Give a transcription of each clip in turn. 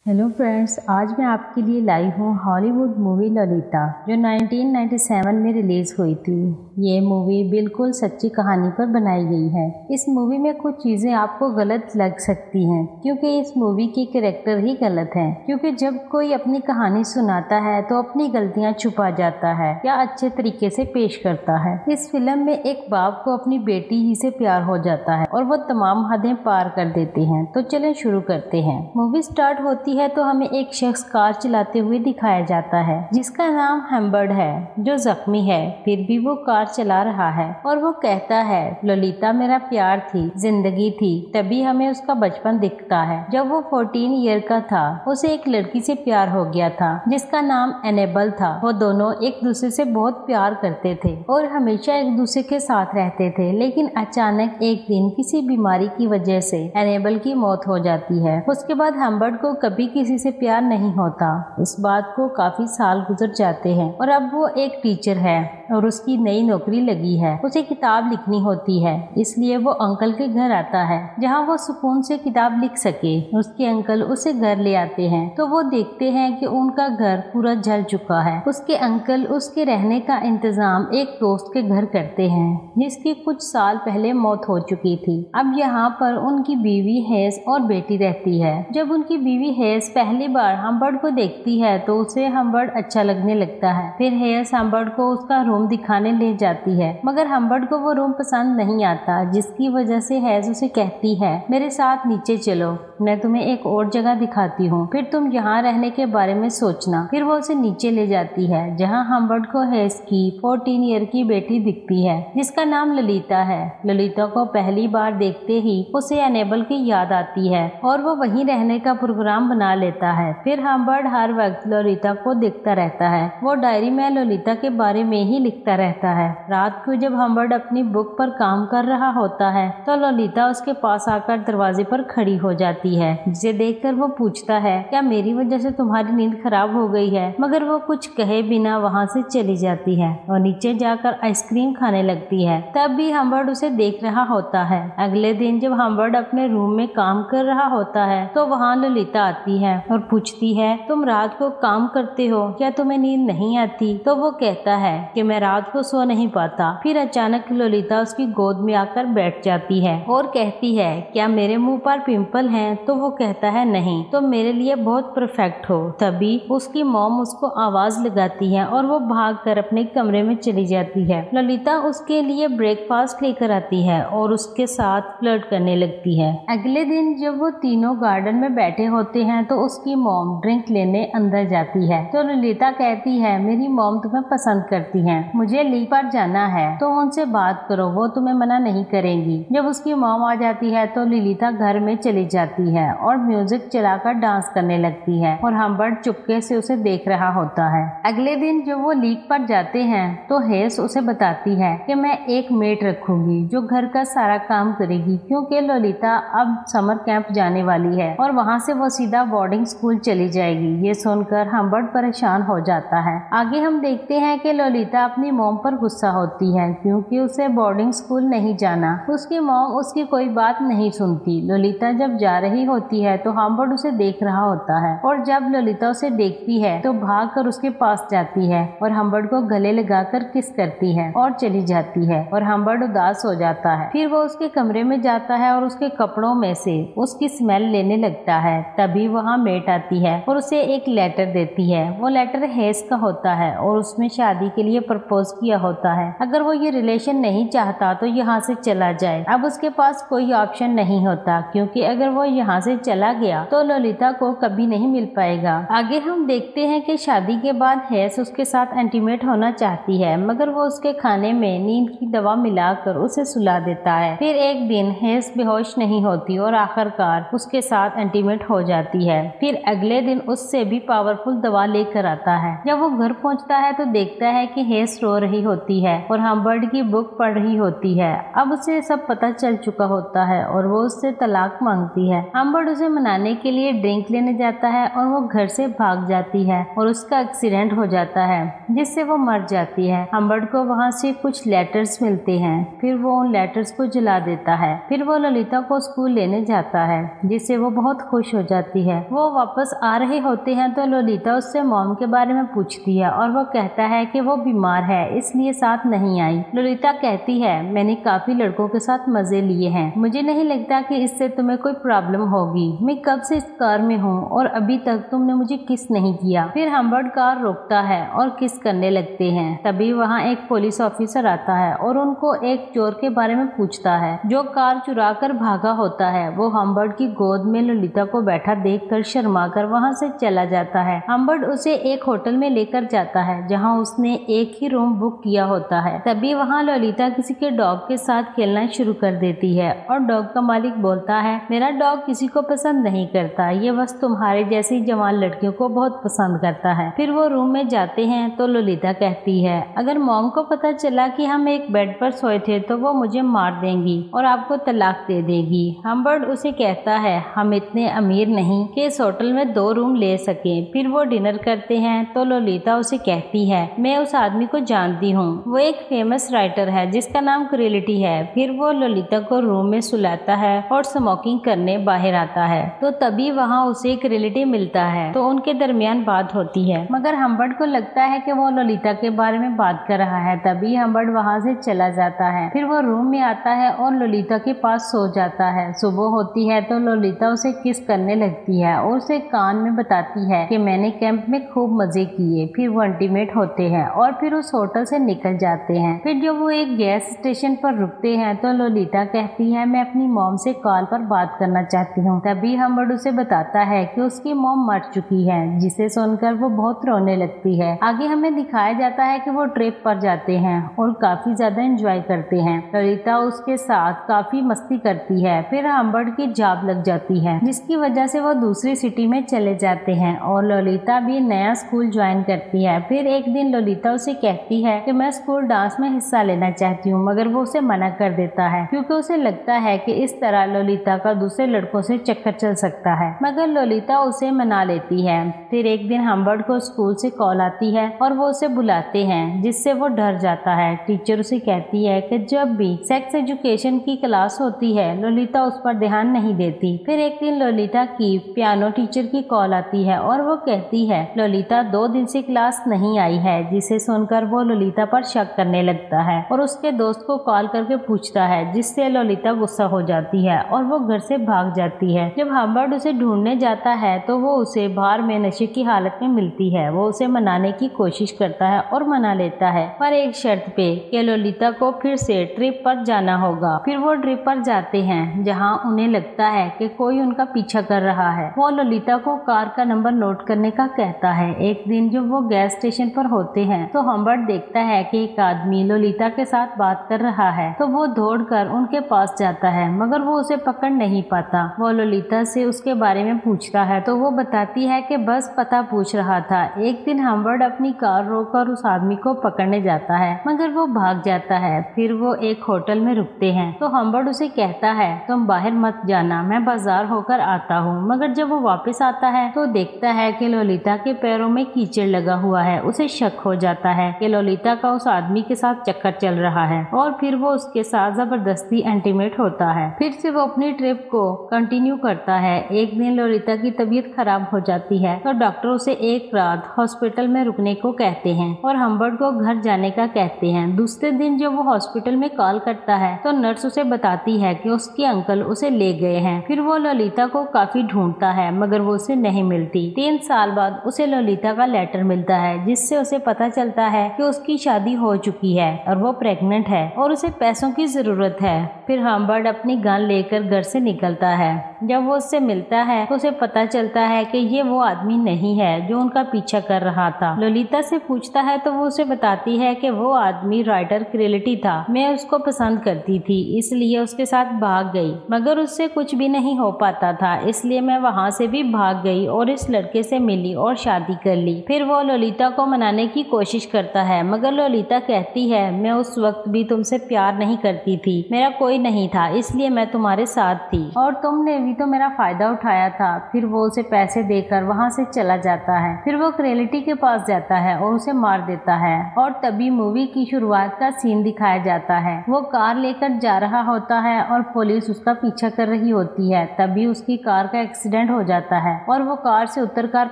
Hello friends, आज मैं आपके लिए लाई हूँ हॉलीवुड मूवी ललिता, जो 1997 में रिलीज हुई थी। ये मूवी बिल्कुल सच्ची कहानी पर बनाई गई है। इस मूवी में कुछ चीजें आपको गलत लग सकती हैं, क्योंकि इस मूवी के कैरेक्टर ही गलत हैं। क्योंकि जब कोई अपनी कहानी सुनाता है तो अपनी गलतियां छुपा जाता है या अच्छे तरीके से पेश करता है। इस फिल्म में एक बाप को अपनी बेटी ही से प्यार हो जाता है और वो तमाम हदें पार कर देते हैं। तो चलें शुरू करते हैं। मूवी स्टार्ट होती है तो हमें एक शख्स कार चलाते हुए दिखाया जाता है, जिसका नाम हम्बर्ड है, जो जख्मी है, फिर भी वो कार चला रहा है और वो कहता है, ललिता मेरा प्यार थी, जिंदगी थी। तभी हमें उसका बचपन दिखता है। जब वो 14 ईयर का था, उसे एक लड़की से प्यार हो गया था, जिसका नाम एनेबल था। वो दोनों एक दूसरे से बहुत प्यार करते थे और हमेशा एक दूसरे के साथ रहते थे। लेकिन अचानक एक दिन किसी बीमारी की वजह से एनेबल की मौत हो जाती है। उसके बाद हम्बर्ड को कभी किसी से प्यार नहीं होता। इस बात को काफी साल गुजर जाते हैं और अब वो एक टीचर है और उसकी नई नौकरी लगी है। उसे किताब लिखनी होती है, इसलिए वो अंकल के घर आता है, जहाँ वो सुकून से किताब लिख सके। उसके अंकल उसे घर ले आते हैं तो वो देखते हैं कि उनका घर पूरा जल चुका है। उसके अंकल उसके रहने का इंतजाम एक दोस्त के घर करते हैं, जिसकी कुछ साल पहले मौत हो चुकी थी। अब यहाँ पर उनकी बीवी हेस और बेटी रहती है। जब उनकी बीवी हेस पहली बार हम्बर्ड को देखती है तो उसे हम्बर्ड अच्छा लगने लगता है। फिर हेस हम्बर्ड को उसका रूम दिखाने ले जाती है, मगर हम्बर्ड को वो रूम पसंद नहीं आता, जिसकी वजह से हेस उसे कहती है, मेरे साथ नीचे चलो, मैं तुम्हें एक और जगह दिखाती हूँ, फिर तुम यहाँ रहने के बारे में सोचना। फिर वो उसे नीचे ले जाती है, जहाँ हम्बर्ड को हेस की 14 ईयर की बेटी दिखती है, जिसका नाम ललिता है। ललिता को पहली बार देखते ही उसे एनेबल की याद आती है और वो वहीं रहने का प्रोग्राम बना लेता है। फिर हम्बर्ड हर वक्त ललिता को देखता रहता है। वो डायरी में ललिता के बारे में ही लिखता रहता है। रात को जब हम्बर्ड अपनी बुक पर काम कर रहा होता है तो ललिता उसके पास आकर दरवाजे पर खड़ी हो जाती है, जिसे देखकर वो पूछता है, क्या मेरी वजह से तुम्हारी नींद खराब हो गई है? मगर वो कुछ कहे बिना वहाँ से चली जाती है और नीचे जाकर आइसक्रीम खाने लगती है। तब भी हम्बर्ड उसे देख रहा होता है। अगले दिन जब हम्बर्ड अपने रूम में काम कर रहा होता है तो वहाँ ललिता आती है और पूछती है, तुम रात को काम करते हो, क्या तुम्हें नींद नहीं आती? तो वो कहता है कि मैं रात को सो नहीं पाता। फिर अचानक ललिता उसकी गोद में आकर बैठ जाती है और कहती है, क्या मेरे मुंह पर पिंपल हैं? तो वो कहता है, नहीं, तो मेरे लिए बहुत परफेक्ट हो। तभी उसकी मॉम उसको आवाज लगाती है और वो भागकर अपने कमरे में चली जाती है। ललिता उसके लिए ब्रेकफास्ट लेकर आती है और उसके साथ फ्लर्ट करने लगती है। अगले दिन जब वो तीनों गार्डन में बैठे होते हैं तो उसकी मॉम ड्रिंक लेने अंदर जाती है। तो ललिता कहती है, मेरी मॉम तुम्हें पसंद करती हैं, मुझे लीग पर जाना है, तो उनसे बात करो, वो तुम्हें मना नहीं करेंगी। जब उसकी मॉम आ जाती है तो ललिता घर में चली जाती है और म्यूजिक चलाकर डांस करने लगती है और हम्बर्ड चुपके से उसे देख रहा होता है। अगले दिन जब वो लीग पर जाते हैं तो हेस उसे बताती है कि मैं एक मेड रखूंगी जो घर का सारा काम करेगी, क्योंकि ललिता अब समर कैंप जाने वाली है और वहाँ से वो सीधा बोर्डिंग स्कूल चली जाएगी। ये सुनकर हम्बर्ड परेशान हो जाता है। आगे हम देखते हैं कि ललिता अपनी मॉम पर गुस्सा होती है, क्योंकि उसे बोर्डिंग स्कूल नहीं जाना। उसकी मॉम उसकी कोई बात नहीं सुनती। ललिता जब जा रही होती है तो हम्बर्ड उसे देख रहा होता है और जब ललिता उसे देखती है तो भागकर उसके पास जाती है और हम्बर्ड को गले लगाकर किस करती है और चली जाती है और हम्बर्ड उदास हो जाता है। फिर वो उसके कमरे में जाता है और उसके कपड़ों में से उसकी स्मेल लेने लगता है। तभी वहाँ मेट आती है और उसे एक लेटर देती है। वो लेटर हेस का होता है और उसमें शादी के लिए प्रपोज किया होता है। अगर वो ये रिलेशन नहीं चाहता तो यहाँ से चला जाए। अब उसके पास कोई ऑप्शन नहीं होता, क्योंकि अगर वो यहाँ से चला गया तो ललिता को कभी नहीं मिल पाएगा। आगे हम देखते हैं कि शादी के बाद हेस उसके साथ इंटीमेट होना चाहती है, मगर वो उसके खाने में नींद की दवा मिलाकर उसे सुला देता है। फिर एक दिन हेस बेहोश नहीं होती और आखिरकार उसके साथ इंटीमेट हो जाती है। फिर अगले दिन उससे भी पावरफुल दवा लेकर आता है। जब वो घर पहुंचता है तो देखता है कि हेस ग्रेस रो रही होती है और हम्बर्ट की बुक पढ़ रही होती है। अब उसे सब पता चल चुका होता है और वो उससे तलाक मांगती है। हम्बर्ट उसे मनाने के लिए ड्रिंक लेने जाता है और वो घर से भाग जाती है और उसका एक्सीडेंट हो जाता है जिससे वो मर जाती है। हम्बर्ट को वहाँ से कुछ लेटर्स मिलते हैं, फिर वो उन लेटर्स को जला देता है। फिर वो ललिता को स्कूल लेने जाता है जिससे वो बहुत खुश हो जाती है। वो वापस आ रहे होते हैं तो ललिता उससे मॉम के बारे में पूछती है और वो कहता है कि वो बीमार है इसलिए साथ नहीं आई। ललिता कहती है मैंने काफी लड़कों के साथ मजे लिए हैं, मुझे नहीं लगता कि इससे तुम्हें कोई प्रॉब्लम होगी। मैं कब से इस कार में हूँ और अभी तक तुमने मुझे किस नहीं किया। फिर हम्बर्ट कार रोकता है और किस करने लगते हैं। तभी वहाँ एक पुलिस ऑफिसर आता है और उनको एक चोर के बारे में पूछता है जो कार चुरा कर भागा होता है। वो हम्बर्ट की गोद में ललिता को बैठा देखकर शर्मा कर वहाँ से चला जाता है। हम्बर्ट उसे एक होटल में लेकर जाता है जहाँ उसने एक ही रूम बुक किया होता है। तभी वहाँ ललिता किसी के डॉग के साथ खेलना शुरू कर देती है और डॉग का मालिक बोलता है मेरा डॉग किसी को पसंद नहीं करता, ये बस तुम्हारे जैसी जवान लड़कियों को बहुत पसंद करता है। फिर वो रूम में जाते हैं तो ललिता कहती है अगर मॉम को पता चला कि हम एक बेड पर सोए थे तो वो मुझे मार देंगी और आपको तलाक दे देगी। हम्बर्ट उसे कहता है हम इतने अमीर नहीं कि इस होटल में 2 रूम ले सकें। फिर वो डिनर करते हैं तो ललिता उसे कहती है मैं उस आदमी को जानती हूँ, वो एक फेमस राइटर है जिसका नाम क्रिएलिटी है। फिर वो ललिता को रूम में सुलाता है और स्मोकिंग करने बाहर आता है तो तभी वहाँ उसे क्रिएलिटी मिलता है तो उनके दरमियान बात होती है, मगर हम्बर्ट को लगता है कि वो ललिता के बारे में बात कर रहा है। तभी हम्बर्ट वहाँ से चला जाता है। फिर वो रूम में आता है और ललिता के पास सो जाता है। सुबह होती है तो ललिता उसे किस करने लगती है और उसे कान में बताती है कि मैंने कैंप में खूब मजे किए। फिर वो इंटीमेट होते हैं और फिर उस होटल से निकल जाते हैं। फिर जब वो एक गैस स्टेशन पर रुकते हैं तो ललिता कहती है मैं अपनी मॉम से कॉल पर बात करना चाहती हूँ। तभी हम्बर्ट उसे बताता है कि उसकी मॉम मर चुकी है, जिसे सुनकर वो बहुत रोने लगती है। आगे हमें दिखाया जाता है कि वो ट्रिप पर जाते हैं और काफी ज्यादा एंजॉय करते हैं। ललिता उसके साथ काफी मस्ती करती है। फिर हम्बर्ट की जॉब लग जाती है जिसकी वजह से वो दूसरी सिटी में चले जाते हैं और ललिता भी नया स्कूल ज्वाइन करती है। फिर एक दिन ललिता उसे कहती है कि मैं स्कूल डांस में हिस्सा लेना चाहती हूँ, मगर वो उसे मना कर देता है क्योंकि उसे लगता है कि इस तरह ललिता का दूसरे लड़कों से चक्कर चल सकता है, मगर ललिता उसे मना लेती है। फिर एक दिन हम्बर्ट को स्कूल से कॉल आती है और वो उसे बुलाते हैं जिससे वो डर जाता है। टीचर उसे कहती है कि जब भी सेक्स एजुकेशन की क्लास होती है ललिता उस पर ध्यान नहीं देती। फिर एक दिन ललिता की पियानो टीचर की कॉल आती है और वो कहती है ललिता 2 दिन से क्लास नहीं आई है, जिसे सुनकर वो ललिता पर शक करने लगता है और उसके दोस्त को कॉल करके पूछता है जिससे ललिता गुस्सा हो जाती है और वो घर से भाग जाती है। जब हम्बर्ट उसे ढूंढने जाता है तो वो उसे बार में नशे की हालत में मिलती है। वो उसे मनाने की कोशिश करता है और मना लेता है पर एक शर्त पे कि ललिता को फिर से ट्रिप पर जाना होगा। फिर वो ट्रिप पर जाते हैं जहाँ उन्हें लगता है कि कोई उनका पीछा कर रहा है। वो ललिता को कार का नंबर नोट करने का कहता है। एक दिन जब वो गैस स्टेशन पर होते हैं तो हम्बर्ट देखता है कि एक आदमी ललिता के साथ बात कर रहा है तो वो दौड़कर उनके पास जाता है, मगर वो उसे पकड़ नहीं पाता। वो ललिता से उसके बारे में पूछता है तो वो बताती है कि बस पता पूछ रहा था। एक दिन हम्बर्ट अपनी कार रोककर उस आदमी को पकड़ने जाता है, मगर वो भाग जाता है। फिर वो एक होटल में रुकते हैं तो हम्बर्ट उसे कहता है तुम बाहर मत जाना, मैं बाजार होकर आता हूँ। मगर जब वो वापस आता है तो देखता है कि ललिता के पैरों में कीचड़ लगा हुआ है। उसे शक हो जाता है कि ललिता का उस आदमी के साथ चक्कर चल रहा है और फिर वो उसके साथ जबरदस्ती इंटीमेट होता है। फिर से वो अपनी ट्रिप को कंटिन्यू करता है। एक दिन ललिता की तबीयत खराब हो जाती है तो डॉक्टर उसे एक रात हॉस्पिटल में रुकने को कहते हैं और हम्बर्ट को घर जाने का कहते हैं। दूसरे दिन जब वो हॉस्पिटल में कॉल करता है तो नर्स उसे बताती है कि उसके अंकल उसे ले गए हैं। फिर वो ललिता को काफी ढूंढता है मगर वो उसे नहीं मिलती। 3 साल बाद उसे ललिता का लेटर मिलता है जिससे उसे पता चलता है कि उसकी शादी हो चुकी है और वो प्रेग्नेंट है और उसे पैसों की जरूरत है। फिर हम्बर्ट अपनी गन लेकर घर से निकलता है। जब वो उससे मिलता है तो उसे पता चलता है कि ये वो आदमी नहीं है जो उनका पीछा कर रहा था। ललिता से पूछता है तो वो उसे बताती है कि वो आदमी राइटर क्रिएलिटी था। मैं उसको पसंद करती थी इसलिए उसके साथ भाग गई, मगर उससे कुछ भी नहीं हो पाता था, इसलिए मैं वहाँ से भी भाग गई और इस लड़के से मिली और शादी कर ली। फिर वो ललिता को मनाने की कोशिश करता है, मगर ललिता कहती है मैं उस वक्त भी तुमसे प्यार नहीं करती थी, मेरा कोई नहीं था इसलिए मैं तुम्हारे साथ थी और तुमने भी तो मेरा फायदा उठाया था। फिर वो उसे पैसे देकर वहाँ से चला जाता है। फिर वो क्रिएलिटी के पास जाता है और उसे मार देता है और तभी मूवी की शुरुआत का सीन दिखाया जाता है। वो कार लेकर जा रहा होता है और पुलिस उसका पीछा कर रही होती है। तभी उसकी कार का एक्सीडेंट हो जाता है और वो कार से उतरकर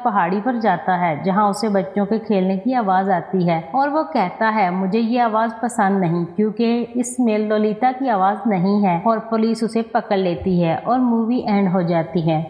पहाड़ी पर जाता है जहाँ उसे बच्चों के खेलने की आवाज आती है और वो कहता है मुझे ये आवाज पसंद नहीं क्योंकि इसमें ललिता की आवाज नहीं है और पुलिस उसे पकड़ लेती है और मूवी एंड हो जाती है।